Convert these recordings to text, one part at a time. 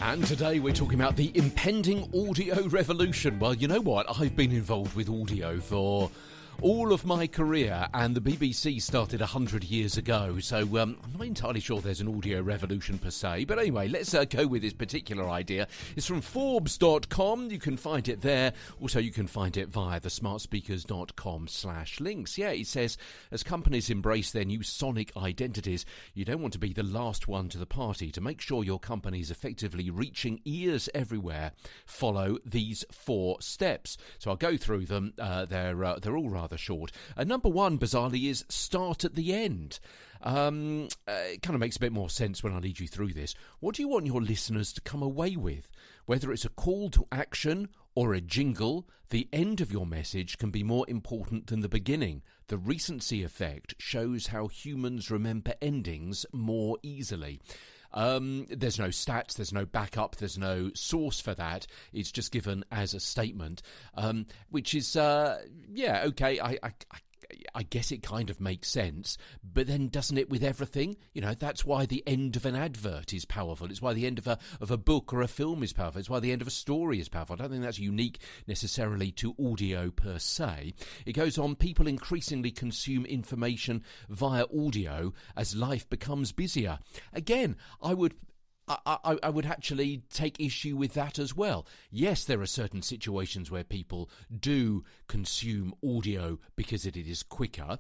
And today we're talking about the impending audio revolution. Well, you know what? I've been involved with audio for all of my career, and the BBC started 100 years ago, so I'm not entirely sure there's an audio revolution per se. But anyway, let's go with this particular idea. It's from Forbes.com. You can find it there. Also, you can find it via the smartspeakers.com/links. Yeah, it says, as companies embrace their new sonic identities, you don't want to be the last one to the party. To make sure your company is effectively reaching ears everywhere, follow these 4 steps. So I'll go through them. They're all rather short. Number 1, bizarrely, is start at the end. It kind of makes a bit more sense when I lead you through this. What do you want your listeners to come away with? Whether it's a call to action or a jingle, the end of your message can be more important than the beginning. The recency effect shows how humans remember endings more easily. There's no stats, there's no backup, there's no source for that. It's just given as a statement, which is, okay, I guess it kind of makes sense, but then doesn't it with everything? You know, that's why the end of an advert is powerful. It's why the end of a book or a film is powerful. It's why the end of a story is powerful. I don't think that's unique necessarily to audio per se. It goes on, people increasingly consume information via audio as life becomes busier. Again, I would actually take issue with that as well. Yes, there are certain situations where people do consume audio because it is quicker.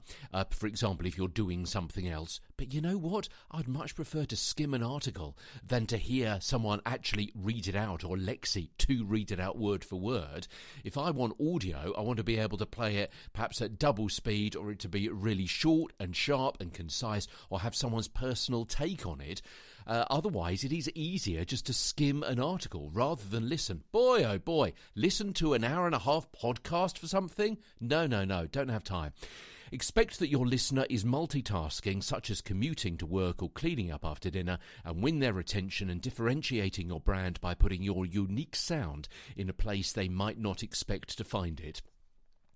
For example, if you're doing something else. But you know what? I'd much prefer to skim an article than to hear someone actually read it out, or Lexi to read it out word for word. If I want audio, I want to be able to play it perhaps at double speed, or it to be really short and sharp and concise, or have someone's personal take on it. Otherwise, it is easier just to skim an article rather than listen. Boy, oh boy, listen to an hour and a half podcast for something? No, don't have time. Expect that your listener is multitasking, such as commuting to work or cleaning up after dinner, and win their attention and differentiating your brand by putting your unique sound in a place they might not expect to find it.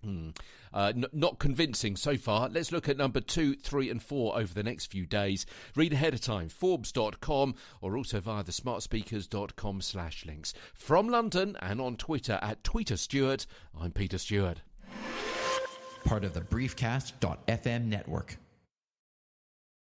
Not convincing so far. Let's look at number 2, 3 and 4 over the next few days. Read ahead of time, Forbes.com, or also via the smartspeakers.com/links. From London and on Twitter at TweeterStewart, I'm Peter Stewart. Part of the Briefcast.fm network.